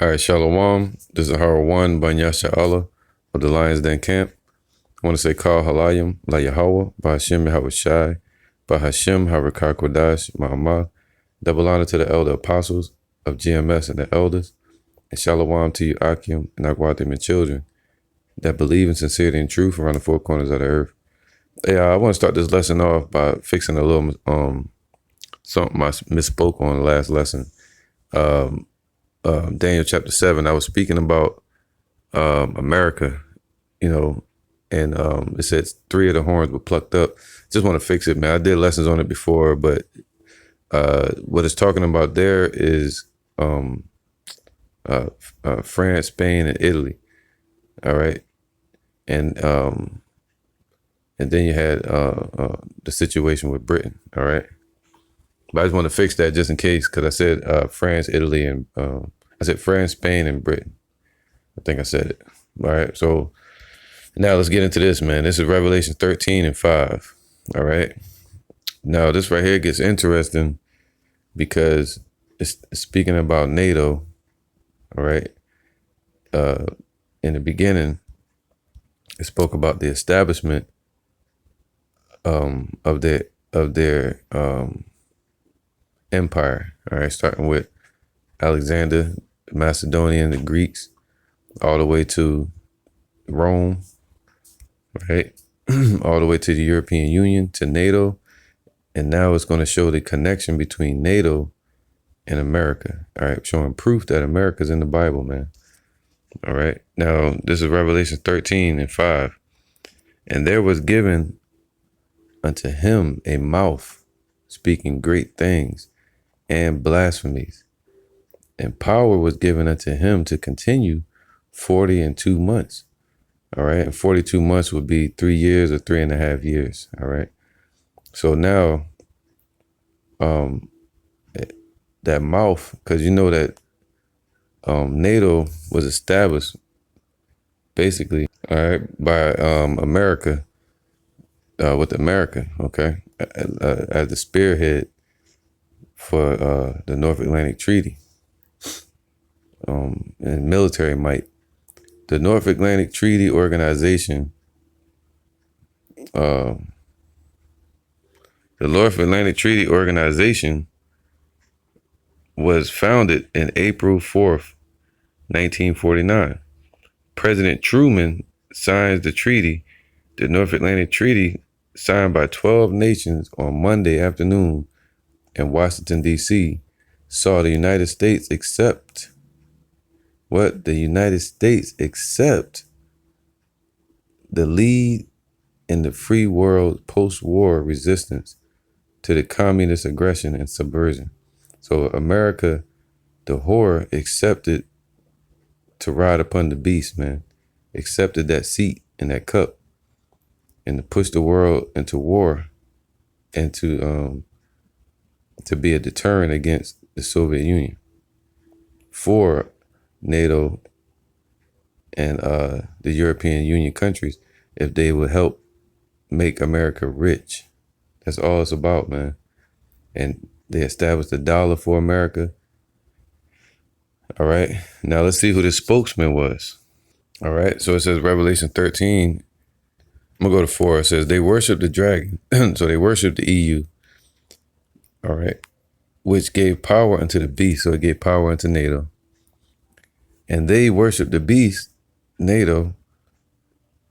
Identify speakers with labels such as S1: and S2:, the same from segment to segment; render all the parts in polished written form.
S1: All right, Shalom. This is Hara One Banyasha Allah of the Lions Den Camp. I want to say Kal Halayim La Yahweh, Bahashem Yahweh Shai, Bahashem Harakar Kodash, Ma'amah. Double honor to the elder apostles of GMS and the elders, and Shalom to you, Akim and Agwatim and children that believe in sincerity and truth around the four corners of the earth. Hey, I want to start this lesson off by fixing a little something I misspoke on the last lesson. Daniel chapter 7, I was speaking about America, and it says 3 of the horns were plucked up. Just want to fix it, man. I did lessons on it before, but what it's talking about there is France, Spain, and Italy. All right, and then you had the situation with Britain. All right. But I just want to fix that just in case, because I said France, Italy, and I said France, Spain, and Britain. I think I said it. All right. So now let's get into this, man. This is Revelation 13 and 5. All right. Now this right here gets interesting because it's speaking about NATO. All right. In the beginning, it spoke about the establishment of their empire. All right, starting with Alexander, the Macedonian, the Greeks, all the way to Rome, right? All the way to the European Union, to NATO. And now it's going to show the connection between NATO and America. All right, showing proof that America's in the Bible, man. All right, now this is Revelation 13 and 5. And there was given unto him a mouth speaking great things and blasphemies, and power was given unto him to continue 42 months. All right, and 42 months would be 3 years or 3.5 years. All right, so now that mouth, because you know that NATO was established basically, all right, by America, with America, okay, as the spearhead for the North Atlantic Treaty and military might. The North Atlantic Treaty Organization, was founded in April 4th, 1949. President Truman signs the treaty. The North Atlantic Treaty, signed by 12 nations on Monday afternoon in Washington, D.C., saw the United States accept the lead in the free world post-war resistance to the communist aggression and subversion. So America, the whore, accepted to ride upon the beast, man. Accepted that seat in that cup and to push the world into war and to be a deterrent against the Soviet Union for NATO and the European Union countries, if they would help make America rich. That's all it's about, man. And they established the dollar for America. All right. Now let's see who the spokesman was. All right. So it says Revelation 13. I'm going to go to 4. It says they worship the dragon. So they worship the EU. All right. Which gave power unto the beast. So it gave power unto NATO. And they worship the beast, NATO,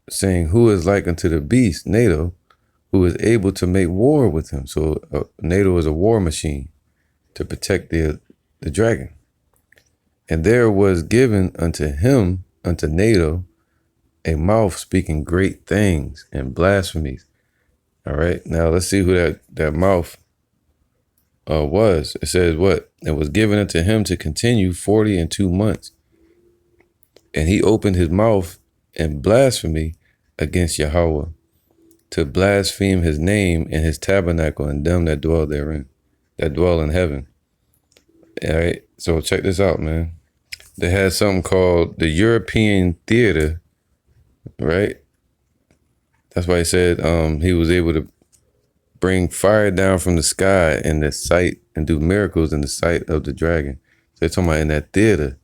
S1: saying, who is like unto the beast, NATO, who is able to make war with him. So NATO is a war machine to protect the dragon. And there was given unto him, unto NATO, a mouth speaking great things and blasphemies. All right. Now let's see who that mouth was. It says what? It was given unto him to continue 42 months. And he opened his mouth in blasphemy against Yahweh, to blaspheme his name and his tabernacle and them that dwell therein, that dwell in heaven. All right. So check this out, man. They had something called the European Theater, right? That's why he said he was able to bring fire down from the sky in the sight and do miracles in the sight of the dragon. So they're talking about in that theater.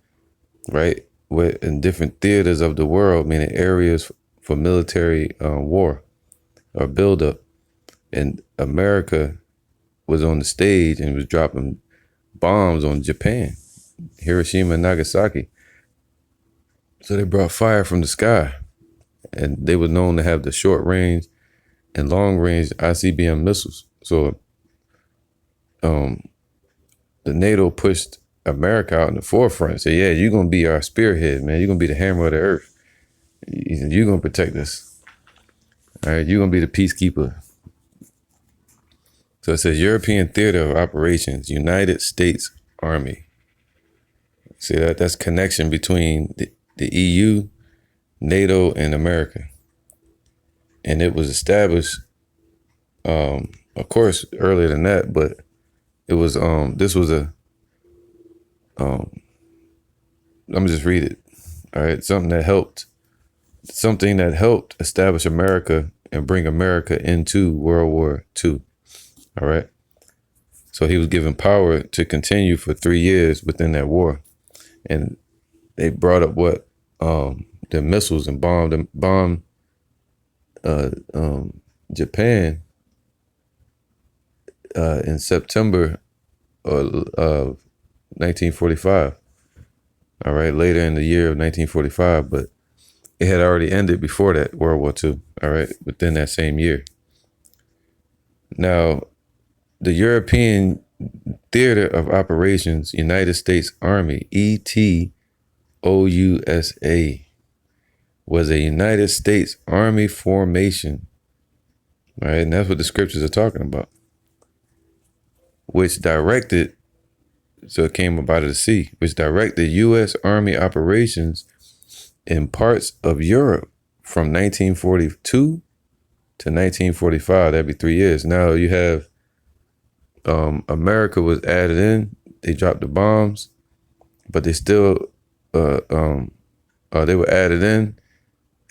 S1: right? In different theaters of the world, meaning areas for military war or buildup. And America was on the stage and was dropping bombs on Japan, Hiroshima and Nagasaki. So they brought fire from the sky. And they were known to have the short range and long range ICBM missiles. So the NATO pushed America out in the forefront. Say, yeah, you're going to be our spearhead, man. You're going to be the hammer of the earth. You're going to protect us. All right, you're going to be the peacekeeper. So it says European Theater of Operations, United States Army. See that? That's connection between the EU, NATO, and America. And it was established, of course, earlier than that, but it was, this was a, let me just read it. All right. Something that helped establish America and bring America into World War II. All right. So he was given power to continue for 3 years within that war. And they brought up what, the missiles and bombed Japan in September of 1945. All right, later in the year of 1945, but it had already ended before that, World War II. All right, within that same year. Now, the European Theater of Operations, United States Army, ETOUSA, was a United States Army formation. All right, and that's what the scriptures are talking about. Which directed, so it came up out of the sea, which directed U.S. Army operations in parts of Europe from 1942 to 1945. That'd be 3 years. Now you have America was added in. They dropped the bombs, but they still they were added in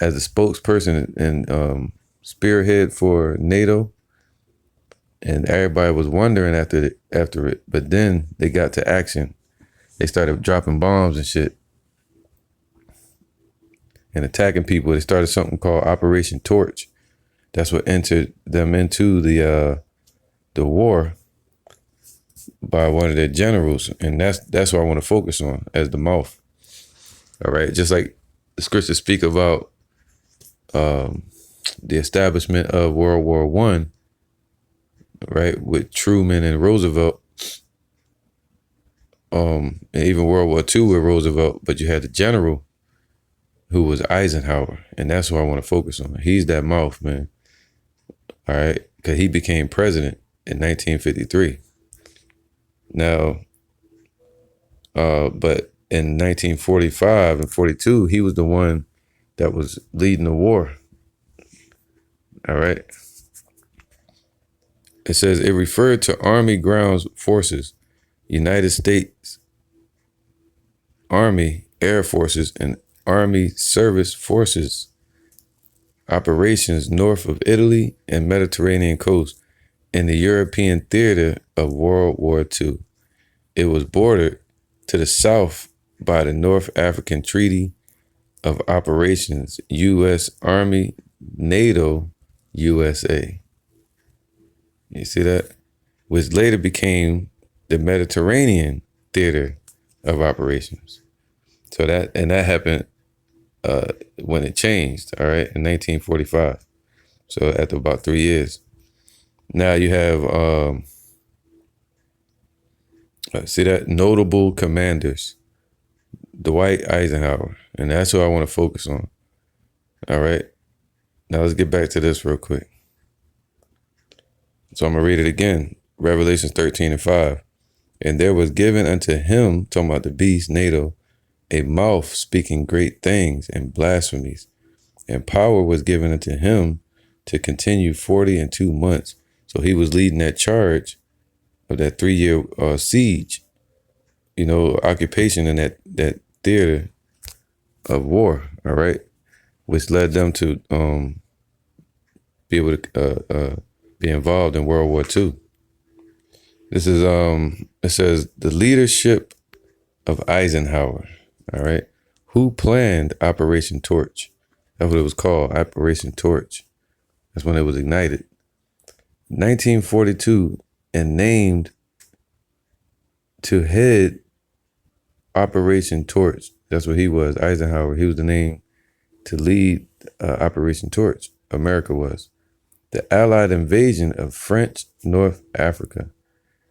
S1: as a spokesperson and spearhead for NATO. And everybody was wondering after it, but then they got to action. They started dropping bombs and shit and attacking people. They started something called Operation Torch. That's what entered them into the war by one of their generals, and that's what I want to focus on as the mouth. All right, just like the scriptures speak about the establishment of World War I, right, with Truman and Roosevelt, and even World War II with Roosevelt, but you had the general who was Eisenhower, and that's what I want to focus on. He's that mouth, man. All right, because he became president in 1953. Now, but in 1945 and 42, he was the one that was leading the war. All right. It says it referred to Army Ground Forces, United States Army Air Forces, and Army Service Forces operations north of Italy and Mediterranean coast in the European theater of World War II. It was bordered to the south by the North African Treaty of Operations, U.S. Army, NATO, USA. You see that? Which later became the Mediterranean Theater of Operations. So that happened when it changed, all right, in 1945. So after about 3 years. Now you have, see that? Notable commanders. Dwight Eisenhower. And that's who I want to focus on. All right. Now let's get back to this real quick. So I'm going to read it again. Revelations 13:5. And there was given unto him, talking about the beast, NATO, a mouth speaking great things and blasphemies. And power was given unto him to continue 42 months. So he was leading that charge of that 3-year siege, occupation in that theater of war, all right, which led them to be able to be involved in World War II. This is, it says, the leadership of Eisenhower. All right. Who planned Operation Torch? That's what it was called, Operation Torch. That's when it was ignited. 1942, and named to head Operation Torch. That's what he was, Eisenhower. He was the name to lead Operation Torch. America was. The Allied invasion of French North Africa.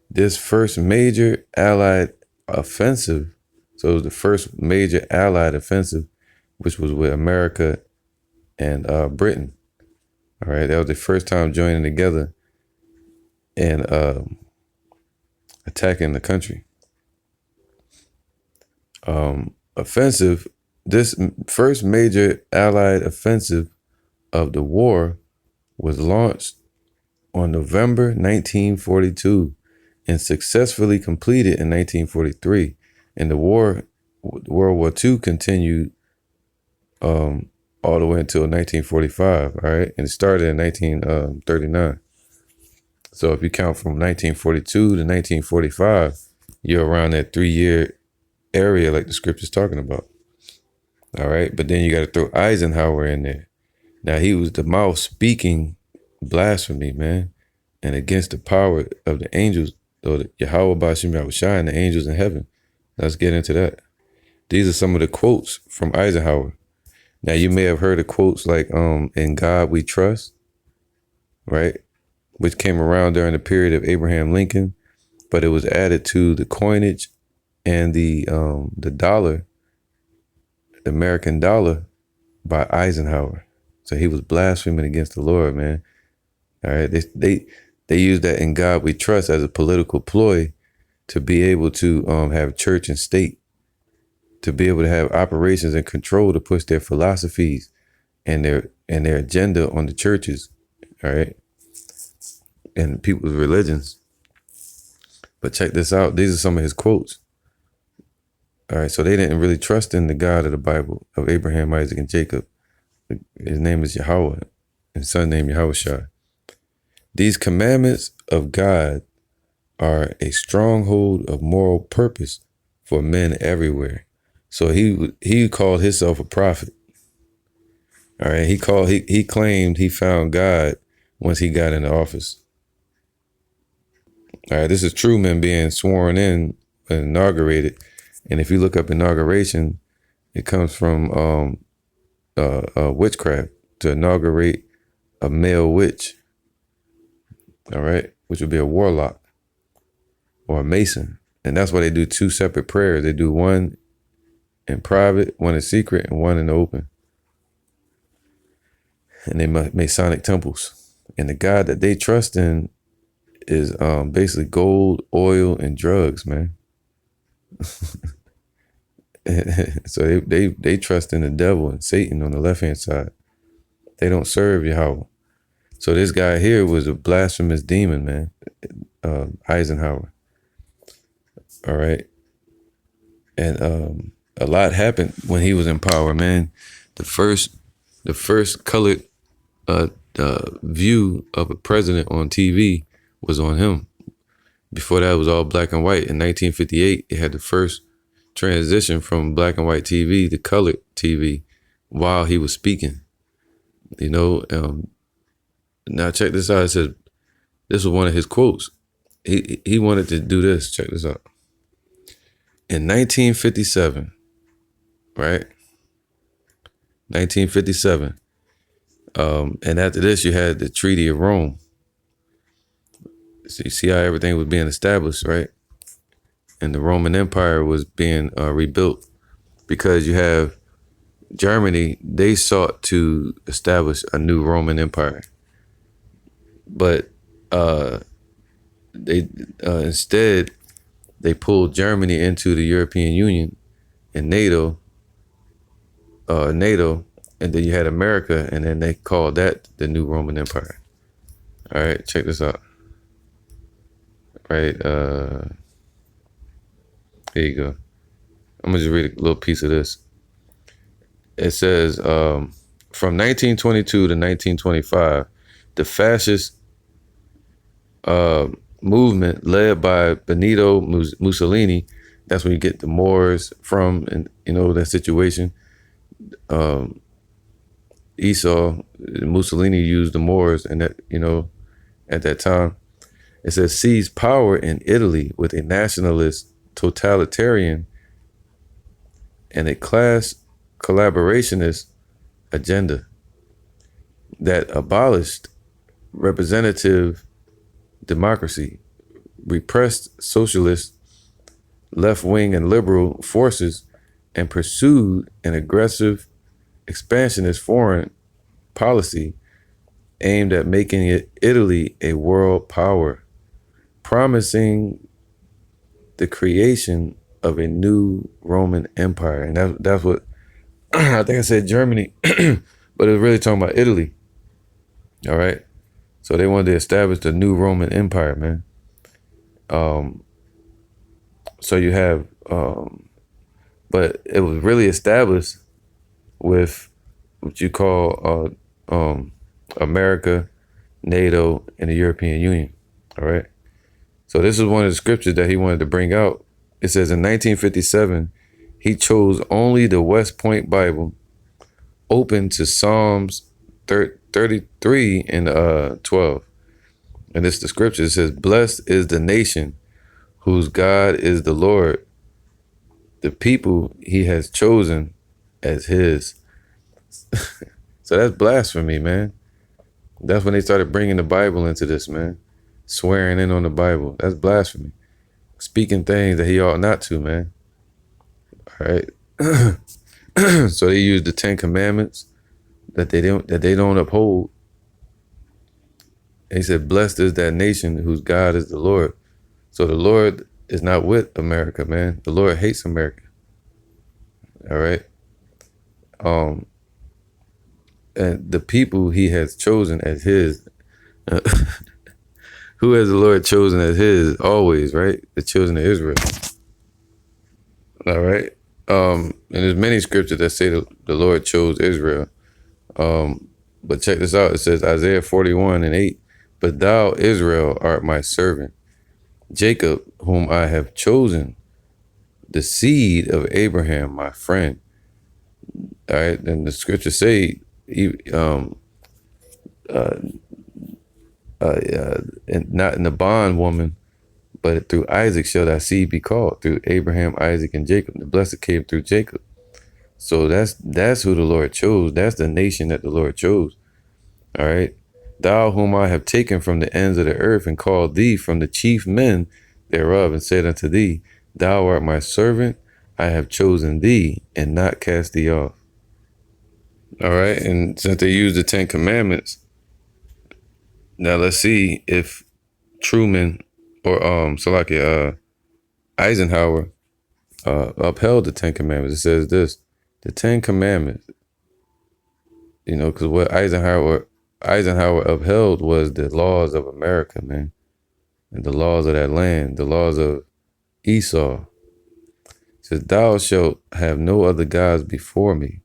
S1: This first major Allied offensive, so it was the first major Allied offensive, which was with America and Britain. All right, that was the first time joining together and attacking the country. Offensive, this first major Allied offensive of the war was launched on November 1942 and successfully completed in 1943. And the World War II continued all the way until 1945, all right? And it started in 1939. So if you count from 1942 to 1945, you're around that 3-year area like the scripture's talking about. All right, but then you got to throw Eisenhower in there. Now he was the mouth speaking blasphemy, man, and against the power of the angels, or the Yahweh Bashim Yahushua and the angels in heaven. Let's get into that. These are some of the quotes from Eisenhower. Now you may have heard of quotes like "In God We Trust," right, which came around during the period of Abraham Lincoln, but it was added to the coinage and the dollar, the American dollar, by Eisenhower. So he was blaspheming against the Lord, man. All right, they used that "In God We Trust" as a political ploy to be able to have church and state, to be able to have operations and control to push their philosophies and their agenda on the churches, all right, and people's religions. But check this out. These are some of his quotes. All right, so they didn't really trust in the God of the Bible, of Abraham, Isaac, and Jacob. His name is Yahweh, and his son named Yahushua. These commandments of God are a stronghold of moral purpose for men everywhere. So he called himself a prophet. All right, he claimed he found God once he got into office. All right, this is Truman being sworn in and inaugurated. And if you look up inauguration, it comes from witchcraft, to inaugurate a male witch. All right, which would be a warlock or a mason. And that's why they do 2 separate prayers. They do one in private, one in secret, and one in the open. And they Masonic temples. And the God that they trust in is basically gold, oil, and drugs, man. So they trust in the devil and Satan on the left-hand side. They don't serve Yahweh. So this guy here was a blasphemous demon, man. Eisenhower. All right. And a lot happened when he was in power, man. The first colored view of a president on TV was on him. Before that, it was all black and white. In 1958, it had the first transition from black and white TV to colored TV while he was speaking. You know, now check this out. It says, this was one of his quotes. He wanted to do this. Check this out. In 1957, right? 1957. And after this, you had the Treaty of Rome. So you see how everything was being established, right? And the Roman Empire was being rebuilt, because you have Germany. They sought to establish a new Roman Empire, but they instead they pulled Germany into the European Union and NATO, and then you had America, and then they called that the new Roman Empire. All right, check this out. Right, here you go. I'm gonna just read a little piece of this. It says, from 1922 to 1925, the fascist movement led by Benito Mussolini That's where you get the Moors from, and that situation. Esau, Mussolini used the Moors, and that at that time. It says seized power in Italy with a nationalist, totalitarian, and a class collaborationist agenda that abolished representative democracy, repressed socialist, left-wing, and liberal forces, and pursued an aggressive, expansionist foreign policy aimed at making Italy a world power, promising the creation of a new Roman Empire. And that's what I think I said Germany, but it was really talking about Italy. All right. So they wanted to establish the new Roman Empire, man. So you have, but it was really established with what you call America, NATO, and the European Union. All right. So this is one of the scriptures that he wanted to bring out. It says in 1957, he chose only the West Point Bible, open to Psalms 33 and 12. And this the scripture. It says, blessed is the nation whose God is the Lord, the people he has chosen as his. So that's blasphemy, man. That's when they started bringing the Bible into this, man. Swearing in on the Bible. That's blasphemy. Speaking things that he ought not to, man. All right. So they use the 10 Commandments that they don't uphold. And he said, blessed is that nation whose God is the Lord. So the Lord is not with America, man. The Lord hates America. All right. And the people he has chosen as his, who has the Lord chosen as his always, right? The children of Israel. All right. And there's many scriptures that say the Lord chose Israel. But check this out. It says Isaiah 41:8, but thou, Israel, art my servant, Jacob, whom I have chosen, the seed of Abraham, my friend. All right. And the scriptures say, and not in the bondwoman, but through Isaac shall thy seed be called, through Abraham, Isaac, and Jacob. The blessed came through Jacob. So that's who the Lord chose. That's the nation that the Lord chose. All right. Thou whom I have taken from the ends of the earth and called thee from the chief men thereof, and said unto thee, thou art my servant. I have chosen thee and not cast thee off. All right. And since they use the 10 Commandments, now let's see if Truman or Eisenhower upheld the 10 Commandments. It says this, the 10 Commandments, because what Eisenhower upheld was the laws of America, man, and the laws of that land, the laws of Esau. It says, thou shalt have no other gods before me.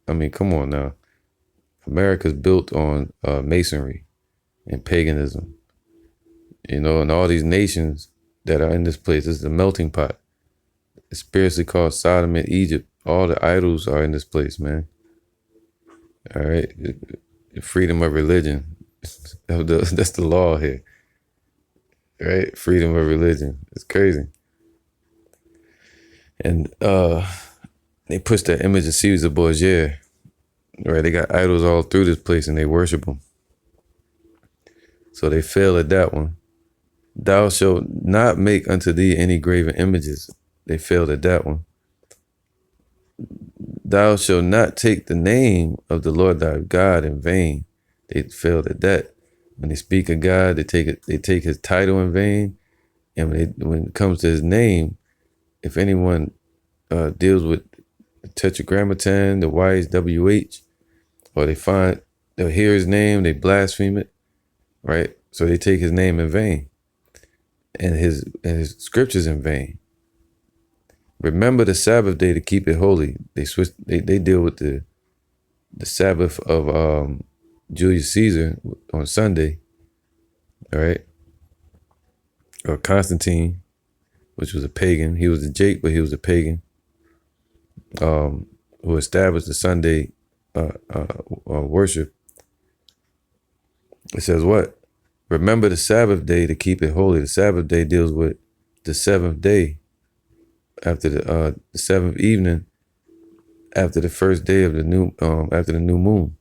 S1: I mean, come on now. America's built on masonry and paganism, and all these nations that are in this place. This is a melting pot. It's spiritually called Sodom and Egypt. All the idols are in this place, man. All right. Freedom of religion. That's the law here. Right? Freedom of religion. It's crazy. And they push that image of Caesar Borgia. Right? They got idols all through this place and they worship them. So they fail at that one. Thou shalt not make unto thee any graven images. They failed at that one. Thou shalt not take the name of the Lord thy God in vain. They failed at that. When they speak of God, they take his title in vain. And when it comes to his name, if anyone deals with the Tetragrammaton, the YHWH, or they'll hear his name, they blaspheme it, right? So they take his name in vain, and his scriptures in vain. Remember the Sabbath day to keep it holy. They deal with the Sabbath of Julius Caesar on Sunday, all right? Or Constantine which was a pagan. He was a Jake, but he was a pagan, who established the Sunday worship. It says what? Remember the Sabbath day to keep it holy. The Sabbath day deals with the seventh day after the seventh evening after the first day of the new after the new moon.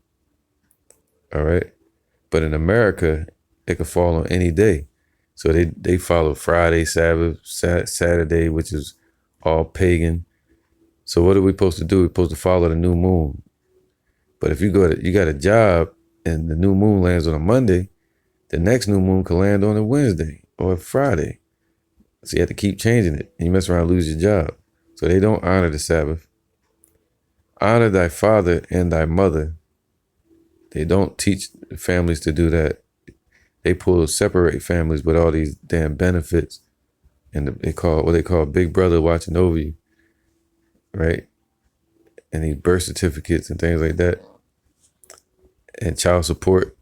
S1: All right, but in America, it could fall on any day. So they follow Friday, Sabbath, Saturday, which is all pagan. So what are we supposed to do? We're supposed to follow the new moon. But if you got a job and the new moon lands on a Monday, the next new moon can land on a Wednesday or a Friday. So you have to keep changing it, and you mess around and lose your job. So they don't honor the Sabbath. Honor thy father and thy mother. They don't teach families to do that. They separate families with all these damn benefits, and they call Big Brother watching over you, right? And these birth certificates and things like that, and child support.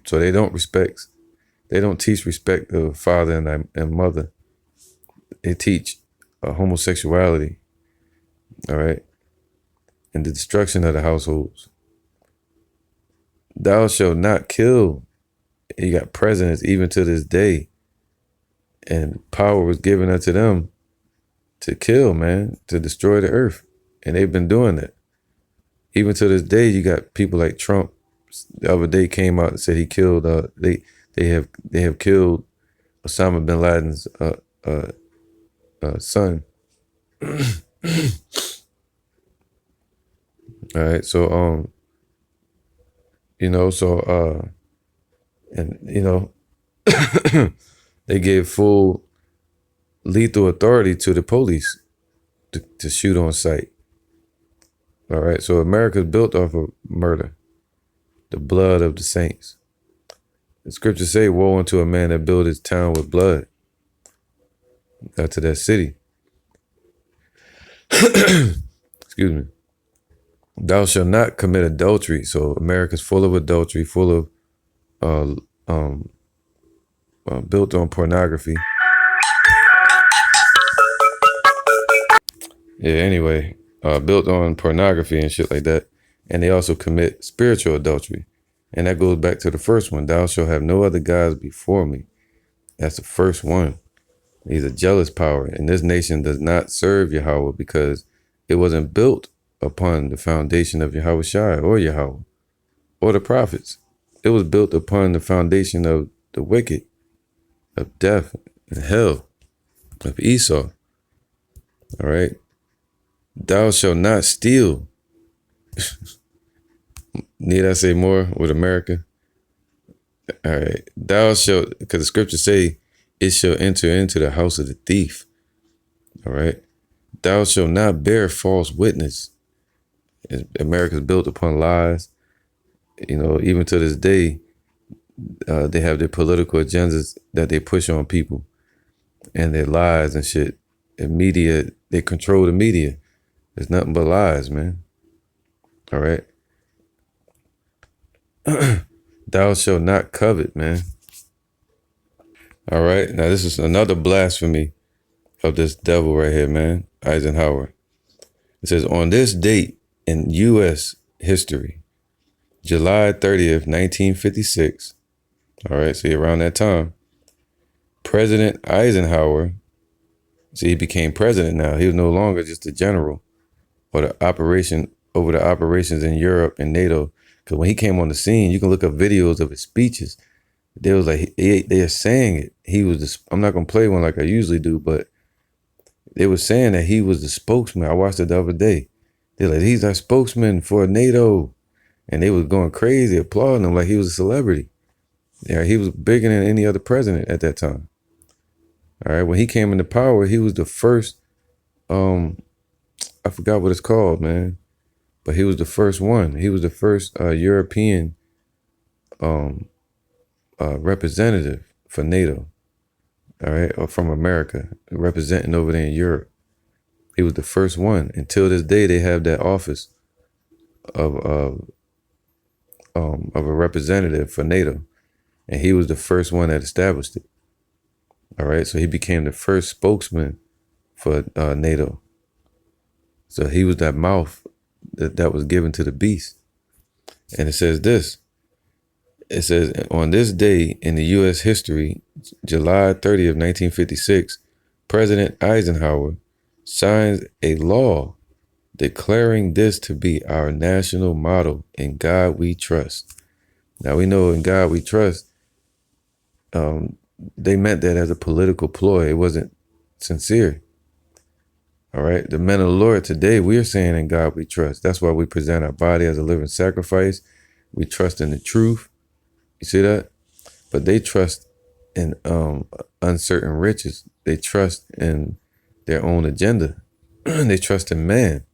S1: So they don't teach respect of father and mother. They teach homosexuality, all right, and the destruction of the households. Thou shalt not kill. You got presidents even to this day, and power was given unto them to kill, man, to destroy the earth, and they've been doing that. Even to this day, you got people like Trump. The other day came out and said he killed. They have killed Osama bin Laden's son. All right, so they gave full lethal authority to the police to shoot on sight. All right, so America's built off of murder, the blood of the saints. The scriptures say, woe unto a man that build his town with blood. To that city. Excuse me. Thou shalt not commit adultery. So America's full of adultery, full of built on pornography. Yeah, anyway, built on pornography and shit like that. And they also commit spiritual adultery. And that goes back to the first one. Thou shalt have no other gods before me. That's the first one. He's a jealous power. And this nation does not serve Yahweh because it wasn't built upon the foundation of Yahweh Shai or Yahweh or the prophets. It was built upon the foundation of the wicked, of death and hell, of Esau. All right. Thou shalt not steal. Need I say more with America? All right. Thou shalt, because the scriptures say, it shall enter into the house of the thief. All right. Thou shalt not bear false witness. America's built upon lies. Even to this day, they have their political agendas that they push on people and their lies and shit. And media, they control the media. It's nothing but lies, man. All right. Thou shalt not covet, man. All right. Now, this is another blasphemy of this devil right here, man. Eisenhower. It says, on this date in U.S. history, July 30th, 1956. All right. See, around that time, President Eisenhower, he became president now. He was no longer just a general or the operations in Europe and NATO. Because when he came on the scene, you can look up videos of his speeches. They was like, they are saying it. He was I'm not going to play one like I usually do, but they were saying that he was the spokesman. I watched it the other day. They're like, he's our spokesman for NATO. And they was going crazy, applauding him like he was a celebrity. Yeah, he was bigger than any other president at that time. All right, when he came into power, he was the first, I forgot what it's called, man. But he was the first one. He was the first European representative for NATO, all right, or from America, representing over there in Europe. He was the first one. Until this day, they have that office of a representative for NATO, and he was the first one that established it. All right. So he became the first spokesman for NATO. So he was that mouth that was given to the beast. And it says this. It says, on this day in the U.S. history, July 30th, 1956, President Eisenhower signs a law declaring this to be our national motto: "In God we trust." Now we know in God we trust, they meant that as a political ploy. It wasn't sincere. All right. The men of the Lord today, we are saying in God we trust. That's why we present our body as a living sacrifice. We trust in the truth. You see that? But they trust in uncertain riches. They trust in their own agenda. They trust in man.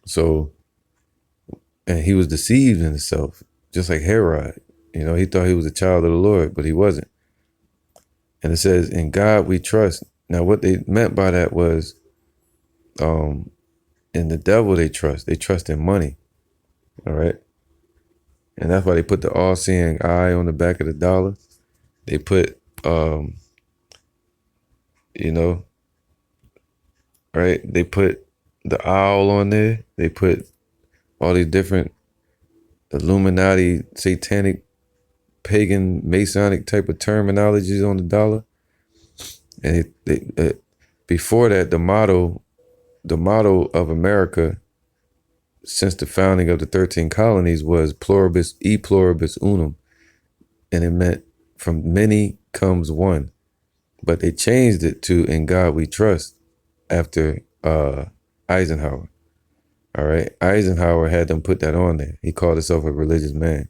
S1: So, and he was deceived in himself, just like Herod. You know, he thought he was a child of the Lord, but he wasn't. And it says, in God we trust. Now, what they meant by that was, in the devil they trust. They trust in money. All right. And that's why they put the all-seeing eye on the back of the dollar. They put, you know, right? They put the owl on there. They put all these different Illuminati, satanic, pagan, Masonic type of terminologies on the dollar. And before that, the motto of America since the founding of the 13 colonies was pluribus e pluribus unum. And it meant from many comes one. But they changed it to in God we trust after Eisenhower. All right. Eisenhower had them put that on there. He called himself a religious man.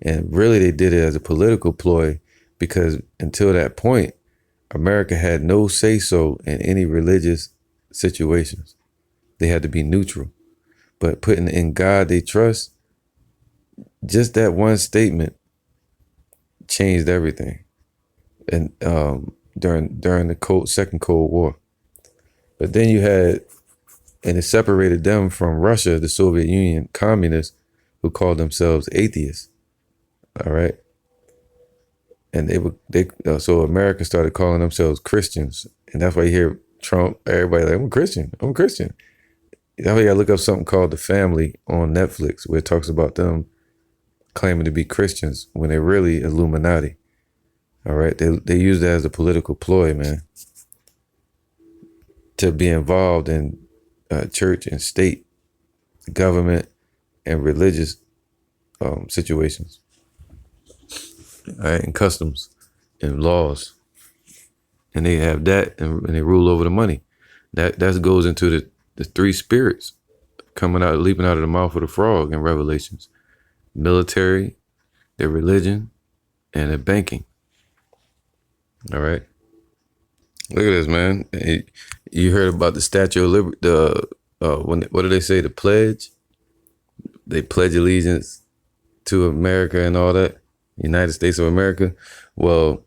S1: And really they did it as a political ploy because until that point, America had no say-so in any religious situations. They had to be neutral. But putting in God they trust, just that one statement changed everything. And during the Second Cold War. But then you had, and it separated them from Russia, the Soviet Union, communists who called themselves atheists. All right. And so America started calling themselves Christians. And that's why you hear Trump, everybody like, I'm a Christian. I'm a Christian. That's why you gotta look up something called The Family on Netflix, where it talks about them claiming to be Christians when they're really Illuminati. All right. They use that as a political ploy, man, to be involved in church and state, government, and religious situations, all right, and customs and laws. And they have that, and they rule over the money. That goes into the three spirits coming out, leaping out of the mouth of the frog in Revelations: military, their religion, and their banking. All right. Look at this, man. You heard about the Statue of Liberty? What do they say? The pledge. They pledge allegiance to America and all that. United States of America. Well,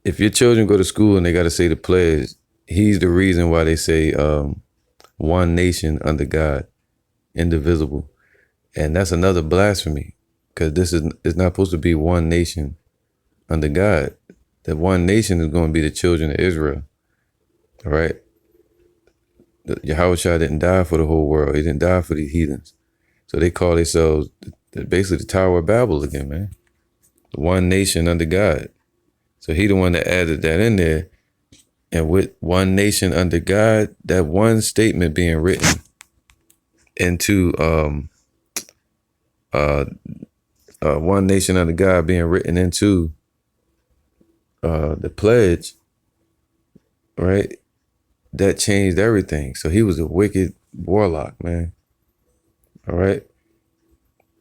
S1: if your children go to school and they got to say the pledge, he's the reason why they say one nation under God, indivisible. And that's another blasphemy, because this is not supposed to be one nation under God. That one nation is going to be the children of Israel. All right. Yahushua didn't die for the whole world. He didn't die for the heathens. So they call themselves basically the Tower of Babel again, man. The one nation under God. So he the one that added that in there. And with one nation under God, that one statement being written into one nation under God being written into the pledge, right? That changed everything. So he was a wicked warlock, man. All right.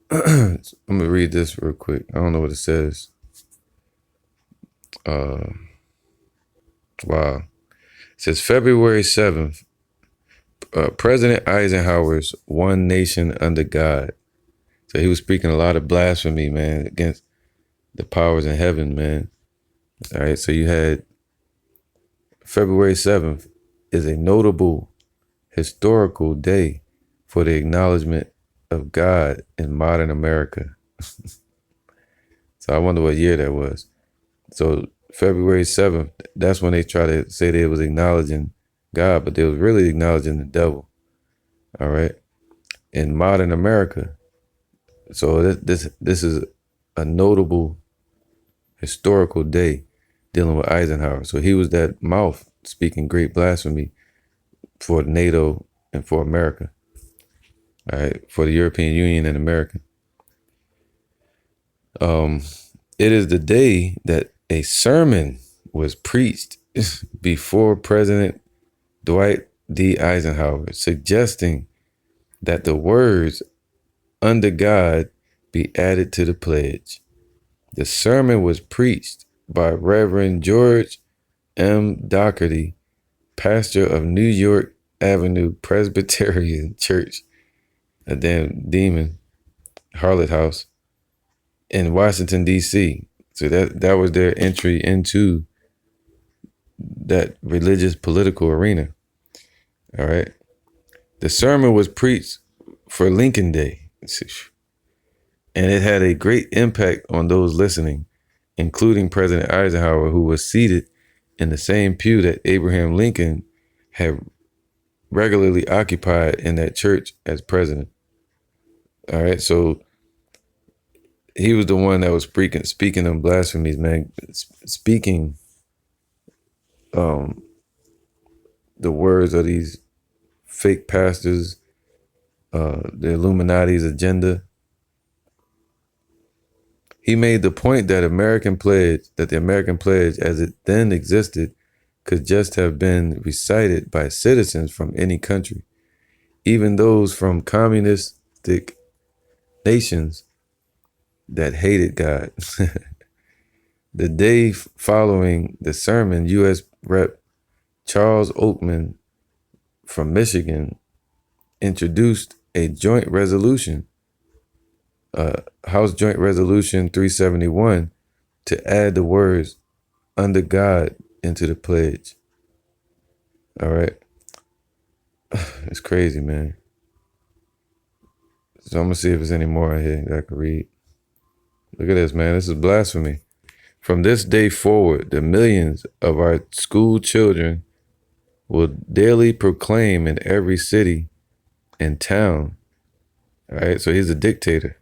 S1: I'm gonna read this real quick. I don't know what it says. Wow. It says February 7th, President Eisenhower's one nation under God. So he was speaking a lot of blasphemy, man, against the powers in heaven, man. All right. So you had February 7th is a notable historical day for the acknowledgement of God in modern America. So I wonder what year that was. So February 7th, that's when they try to say they was acknowledging God, but they was really acknowledging the devil. All right. In modern America. So this is a notable historical day dealing with Eisenhower. So he was that mouth speaking great blasphemy for NATO and for America. All right. For the European Union and America. It is the day that a sermon was preached before President Dwight D. Eisenhower, suggesting that the words "under God" be added to the pledge. The sermon was preached by Reverend George M. Doherty, pastor of New York Avenue Presbyterian Church, a damn demon, harlot house, in Washington, D.C. So that was their entry into that religious political arena. All right. The sermon was preached for Lincoln Day, and it had a great impact on those listening, including President Eisenhower, who was seated in the same pew that Abraham Lincoln had regularly occupied in that church as president. All right. So he was the one that was speaking of blasphemies, man, speaking the words of these fake pastors, the Illuminati's agenda. He made the point that the American pledge, as it then existed, could just have been recited by citizens from any country, even those from communistic nations that hated God. The day following the sermon, U.S. Rep. Charles Oakman from Michigan introduced a joint resolution, House Joint Resolution 371, to add the words "under God" into the pledge. All right. It's crazy, man. So I'm going to see if there's any more out here that I can read. Look at this, man. This is blasphemy. From this day forward, the millions of our school children will daily proclaim in every city and town. All right. So he's a dictator.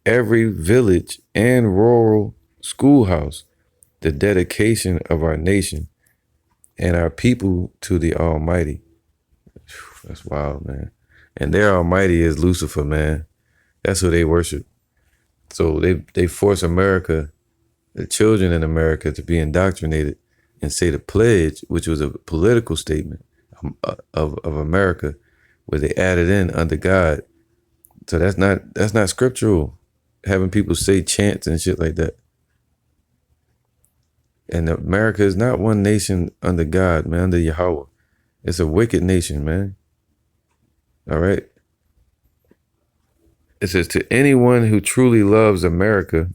S1: Every village and rural schoolhouse, the dedication of our nation and our people to the Almighty. That's wild, man. And their Almighty is Lucifer, man. That's who they worship. So they force America, the children in America, to be indoctrinated and say the pledge, which was a political statement of America, where they added in "under God." So that's not scriptural. Having people say chants and shit like that. And America is not one nation under God, man, under Yahweh. It's a wicked nation, man. All right. It says, to anyone who truly loves America,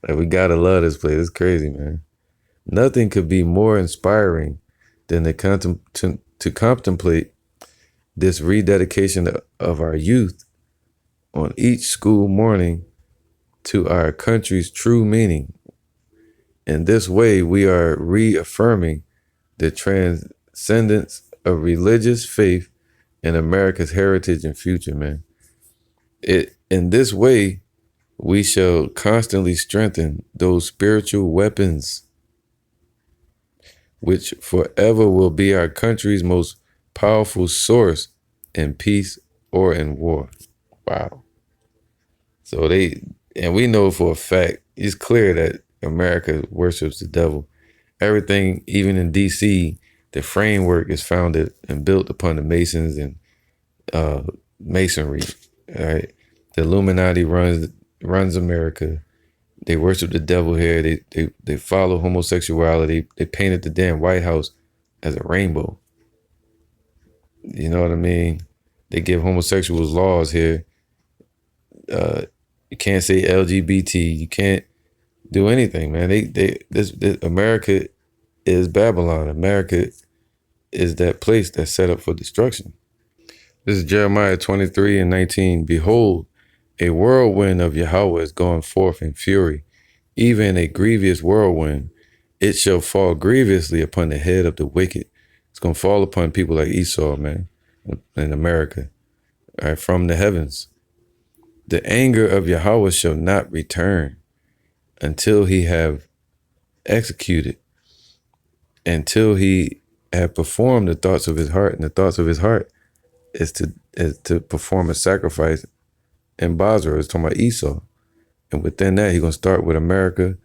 S1: like, we gotta love this place. It's crazy, man. Nothing could be more inspiring than to contemplate this rededication of our youth on each school morning to our country's true meaning. In this way, we are reaffirming the transcendence of religious faith in America's heritage and future, man. In this way, we shall constantly strengthen those spiritual weapons which forever will be our country's most powerful source in peace or in war. Wow. So and we know for a fact, it's clear that America worships the devil. Everything, even in DC, the framework is founded and built upon the Masons and Masonry. All right. The Illuminati runs America. They worship the devil here. They follow homosexuality. They painted the damn White House as a rainbow. You know what I mean? They give homosexuals laws here. You can't say LGBT. You can't do anything, man. This America is Babylon. America is that place that's set up for destruction. This is Jeremiah 23:19. Behold, a whirlwind of Yahweh is going forth in fury, even a grievous whirlwind, it shall fall grievously upon the head of the wicked. It's going to fall upon people like Esau, man, in America, all right, from the heavens. The anger of Yahweh shall not return until he have executed, until he have performed the thoughts of his heart. And the thoughts of his heart is to perform a sacrifice in Basra. It's talking about Esau. And within that, he's going to start with America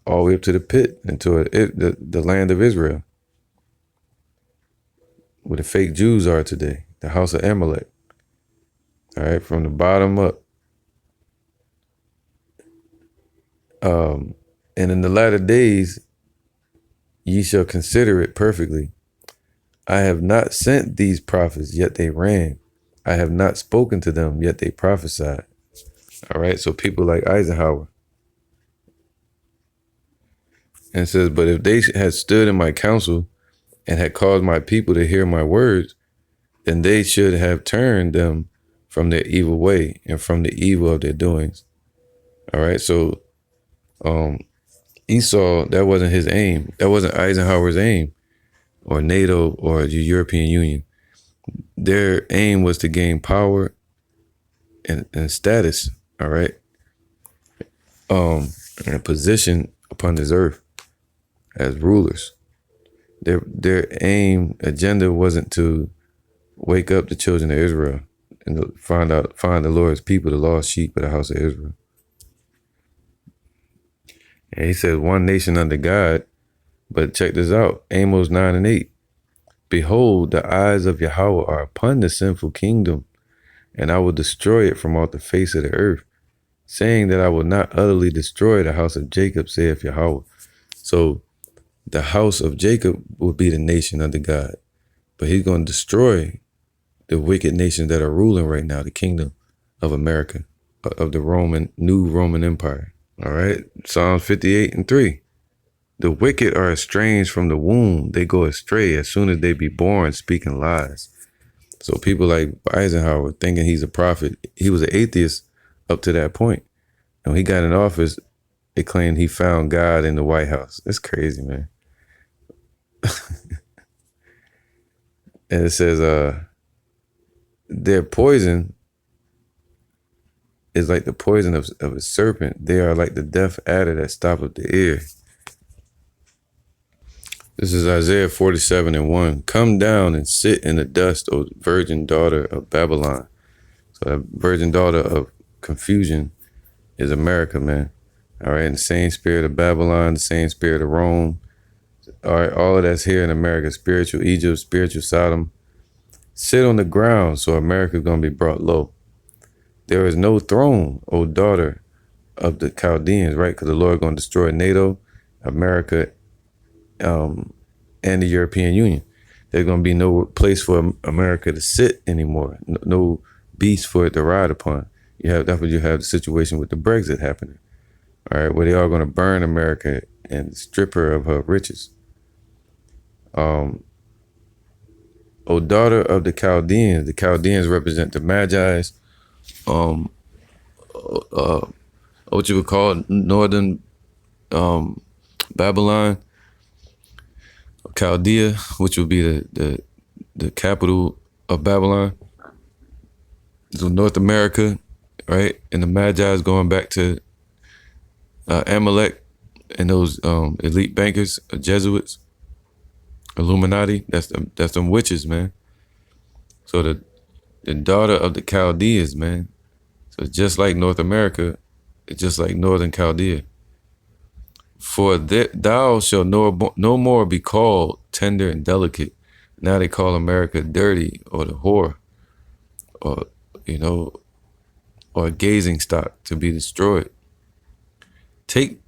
S1: all the way up to the pit, into the land of Israel, where the fake Jews are today, the house of Amalek. All right, from the bottom up. And in the latter days, ye shall consider it perfectly. I have not sent these prophets, yet they ran. I have not spoken to them, yet they prophesied. All right, so people like Eisenhower. And it says, but if they had stood in my counsel and had caused my people to hear my words, then they should have turned them from their evil way and from the evil of their doings. All right, so Esau, that wasn't his aim. That wasn't Eisenhower's aim, or NATO, or the European Union. Their aim was to gain power and status, all right, and a position upon this earth as rulers. Their aim, agenda wasn't to wake up the children of Israel and find the Lord's people, the lost sheep of the house of Israel. And he says, one nation under God. But check this out, Amos 9:8. Behold, the eyes of Yahweh are upon the sinful kingdom, and I will destroy it from off the face of the earth, saying that I will not utterly destroy the house of Jacob, saith Yahweh. So the house of Jacob will be the nation under God, but he's going to destroy the wicked nations that are ruling right now, the kingdom of America, of the new Roman Empire. All right, Psalms 58:3. The wicked are estranged from the womb. They go astray as soon as they be born, speaking lies. So people like Eisenhower, thinking he's a prophet, he was an atheist up to that point. And when he got in office, they claimed he found God in the White House. It's crazy, man. And it says, their poison is like the poison of a serpent. They are like the deaf adder that stoppeth the ear. This is Isaiah 47:1. Come down and sit in the dust, O virgin daughter of Babylon. So that virgin daughter of confusion is America, man. All right, and the same spirit of Babylon, the same spirit of Rome. All right, all of that's here in America. Spiritual Egypt, spiritual Sodom. Sit on the ground, so America is going to be brought low. There is no throne, O daughter of the Chaldeans, right? Because the Lord is going to destroy NATO, America, and the European Union. There's going to be no place for America to sit anymore. No beast for it to ride upon. That's what you have the situation with the Brexit happening. All right, where they are going to burn America and strip her of her riches. O daughter of the Chaldeans represent the Magi's, what you would call northern Babylon, Chaldea, which would be the capital of Babylon. So North America, right? And the Magi's going back to Amalek and those elite bankers, Jesuits, Illuminati. That's them witches, man. So the daughter of the Chaldeans, man. So just like North America, it's just like Northern Chaldea. For thou shalt no more be called tender and delicate. Now they call America dirty, or the whore, or or a gazing stock to be destroyed. Take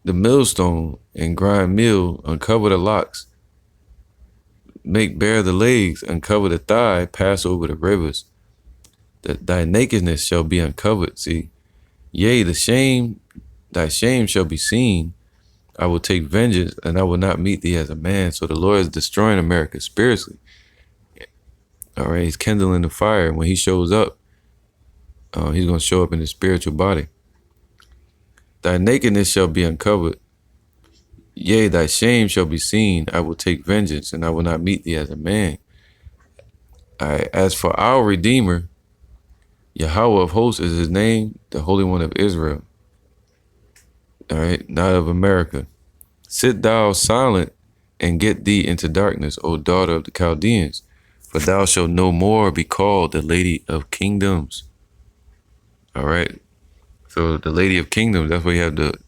S1: the millstone and grind meal, uncover the locks, make bare the legs, uncover the thigh, pass over the rivers. That thy nakedness shall be uncovered. See, yea, thy shame shall be seen. I will take vengeance, and I will not meet thee as a man. So the Lord is destroying America spiritually. All right, he's kindling the fire. When he shows up, he's going to show up in his spiritual body. Thy nakedness shall be uncovered. Yea, thy shame shall be seen. I will take vengeance, and I will not meet thee as a man. All right. As for our Redeemer, Yahweh of hosts is his name, the Holy One of Israel. All right. Not of America. Sit thou silent and get thee into darkness, O daughter of the Chaldeans, for thou shalt no more be called the Lady of Kingdoms. All right. So the Lady of Kingdoms, that's where you have the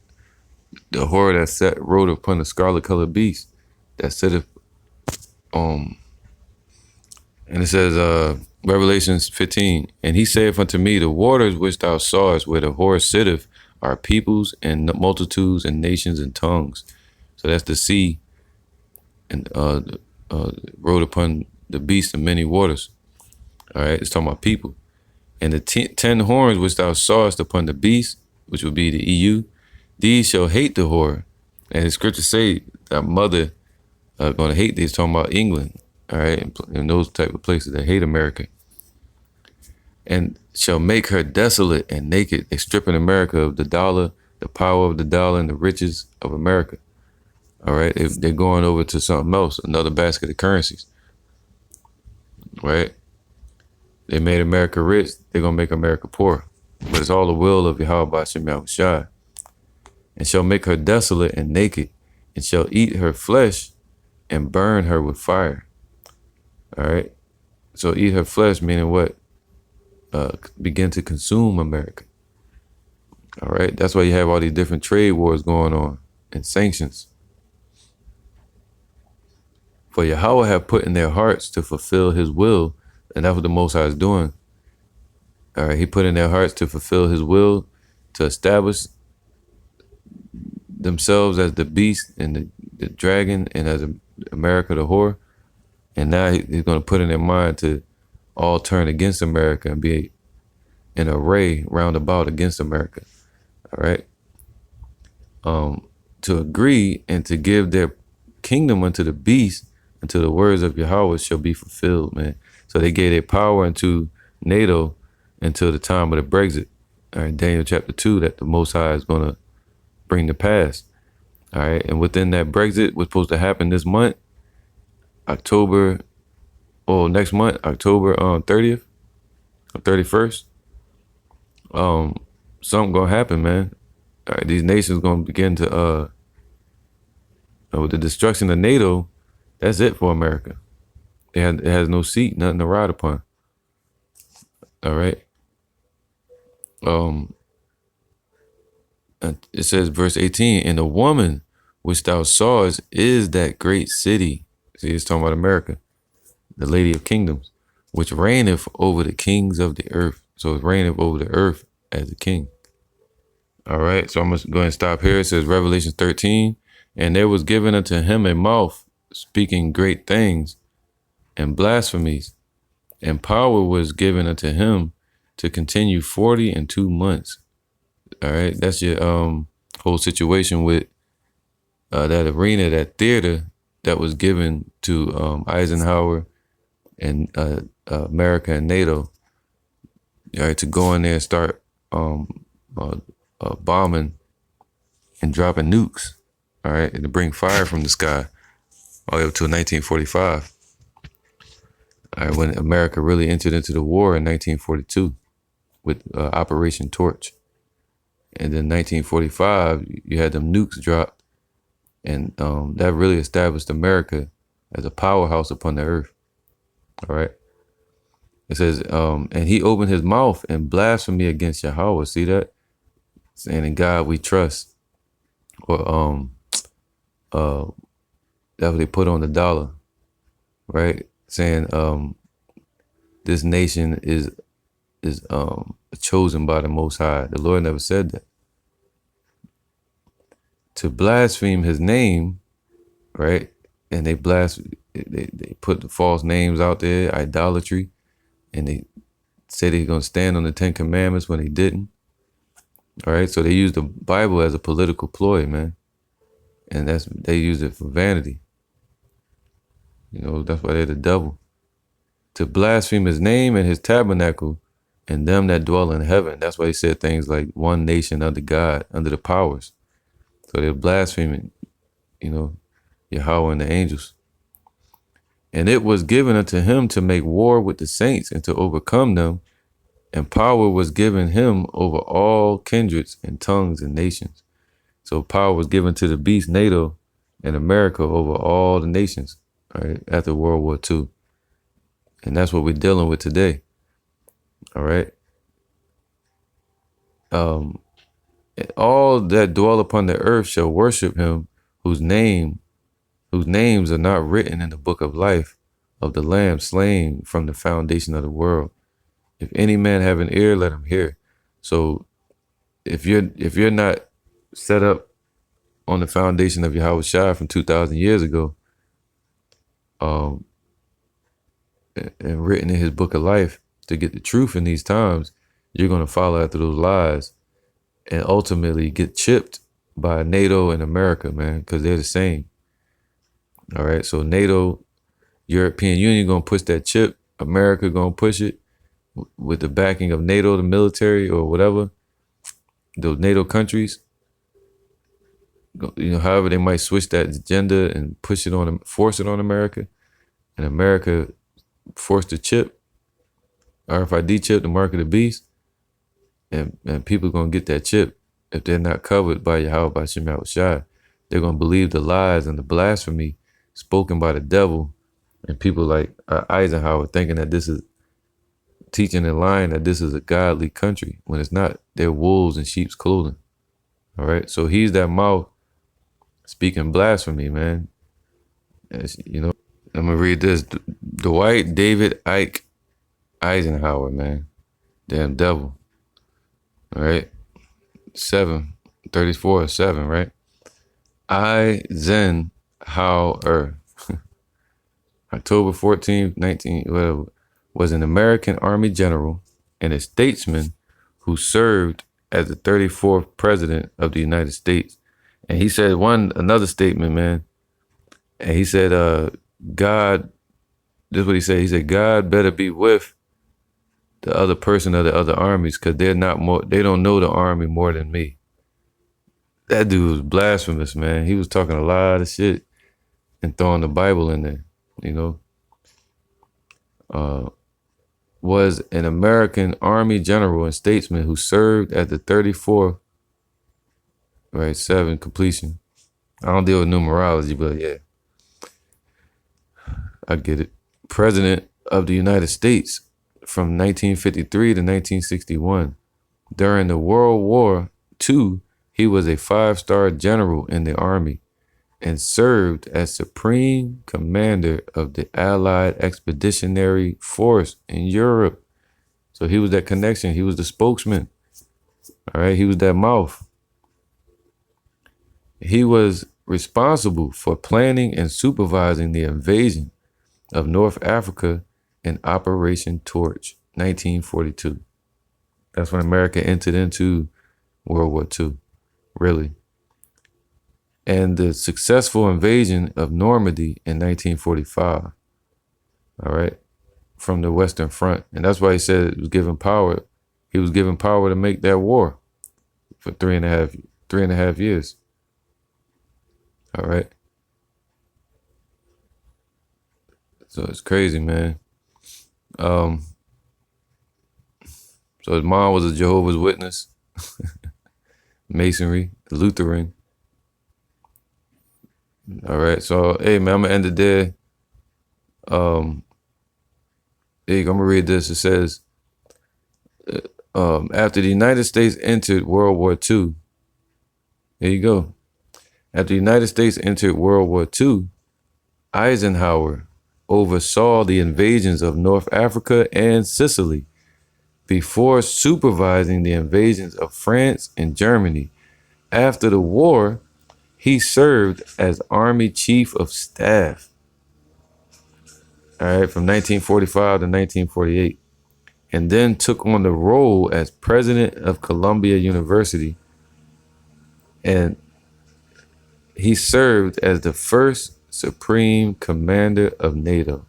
S1: whore that rode upon the scarlet colored beast that sitteth and it says Revelations 15, and he saith unto me, the waters which thou sawest where the whore sitteth are peoples and multitudes and nations and tongues. So that's the sea and rode upon the beast in many waters. All right, it's talking about people. And the 10 horns which thou sawest upon the beast, which would be the EU, these shall hate the whore. And the scriptures say that mother going to hate these, talking about England, all right, and those type of places that hate America. And shall make her desolate and naked, they stripping America of the dollar, the power of the dollar, and the riches of America. All right, they're going over to something else, another basket of currencies. Right? They made America rich, they're going to make America poor. But it's all the will of Yahweh B'Shem Yahushua. And shall make her desolate and naked, and shall eat her flesh and burn her with fire. All right? So eat her flesh, meaning what? Begin to consume America. All right? That's why you have all these different trade wars going on and sanctions. For Yahweh have put in their hearts to fulfill his will, and that's what the Most High is doing. All right, he put in their hearts to fulfill his will, to establish themselves as the beast and the dragon, and as America the whore. And now he's going to put in their mind to all turn against America and be an array round about against America. All right. To agree and to give their kingdom unto the beast until the words of Yahweh shall be fulfilled, man. So they gave their power into NATO until the time of the Brexit. All right, Daniel chapter 2, that the Most High is going to bring to pass. All right, and within that Brexit, what's supposed to happen this month, next month, October 30th or 31st, something going to happen, man. All right, these nations going to begin to, with the destruction of NATO, that's it for America. It has no seat, nothing to ride upon. All right. It says, verse 18, and the woman which thou sawest is that great city. See, it's talking about America, the Lady of Kingdoms, which reigneth over the kings of the earth. So it's reigneth over the earth as a king. All right. So I'm going to go ahead and stop here. It says Revelation 13, and there was given unto him a mouth speaking great things and blasphemies, and power was given unto him to continue 42 months. All right, that's your whole situation with that arena, that theater that was given to Eisenhower and America and NATO. All right, to go in there and start bombing and dropping nukes. All right, and to bring fire from the sky all the way up to 1945. All right, when America really entered into the war in 1942 with Operation Torch. And then 1945, you had them nukes dropped, and that really established America as a powerhouse upon the earth. All right. It says, and he opened his mouth and blasphemy against Yahweh. See that? Saying, in God we trust. Or that's what they put on the dollar, right? Saying this nation is chosen by the Most High. The Lord never said that. To blaspheme his name, right? And they put the false names out there, idolatry, and they say they're going to stand on the 10 Commandments when they didn't. All right, so they use the Bible as a political ploy, man. And they use it for vanity. You know, that's why they're the devil. To blaspheme his name and his tabernacle, and them that dwell in heaven. That's why he said things like one nation under God, under the powers. So they're blaspheming, Yahweh and the angels. And it was given unto him to make war with the saints and to overcome them. And power was given him over all kindreds and tongues and nations. So power was given to the beast, NATO, and America over all the nations, right, after World War II. And that's what we're dealing with today. All right. All that dwell upon the earth shall worship him whose names are not written in the book of life of the Lamb slain from the foundation of the world. If any man have an ear, let him hear. So if you're not set up on the foundation of Yahweh Shai from 2,000 years ago, and written in his book of life to get the truth in these times, you're going to follow after those lies and ultimately get chipped by NATO and America, man, because they're the same. All right. So NATO, European Union going to push that chip. America going to push it with the backing of NATO, the military or whatever, those NATO countries. However, they might switch that agenda and push it on, force it on America, and America force the chip, RFID chip, the mark of the beast, and people are going to get that chip. If they're not covered by Yahweh, by Shem Yahweh Shai, they're going to believe the lies and the blasphemy spoken by the devil, and people like Eisenhower thinking that this is teaching and lying that this is a godly country when it's not. They're wolves in sheep's clothing. All right. So he's that mouth speaking blasphemy, man. I'm gonna read this. Dwight David Ike Eisenhower, man. Damn devil. All right. 7, right? Eisenhower. October 14th, 19, was an American Army general and a statesman who served as the 34th president of the United States. And he said another statement, man. And he said, God, this is what he said. He said, God better be with the other person of the other armies, because they don't know the army more than me. That dude was blasphemous, man. He was talking a lot of shit and throwing the Bible in there, was an American Army general and statesman who served at the 34th, right, 7 completion. I don't deal with numerology, but yeah, I get it. President of the United States from 1953 to 1961. During the World War II, he was a 5-star general in the Army and served as Supreme Commander of the Allied Expeditionary Force in Europe. So he was that connection. He was the spokesman. All right. He was that mouth. He was responsible for planning and supervising the invasion of North Africa in Operation Torch, 1942. That's when America entered into World War II, really. And the successful invasion of Normandy in 1945, all right, from the Western Front. And that's why he said it was given power. He was given power to make that war for three and a half years. All right. So it's crazy, man. So his mom was a Jehovah's Witness, Masonry, Lutheran. All right. So, hey, man, I'm going to end it there. I'm going to read this. It says, after the United States entered World War II, there you go. After the United States entered World War II, Eisenhower oversaw the invasions of North Africa and Sicily before supervising the invasions of France and Germany. After the war, he served as Army Chief of Staff, all right, from 1945 to 1948, and then took on the role as president of Columbia University. And he served as the first Supreme Commander of NATO.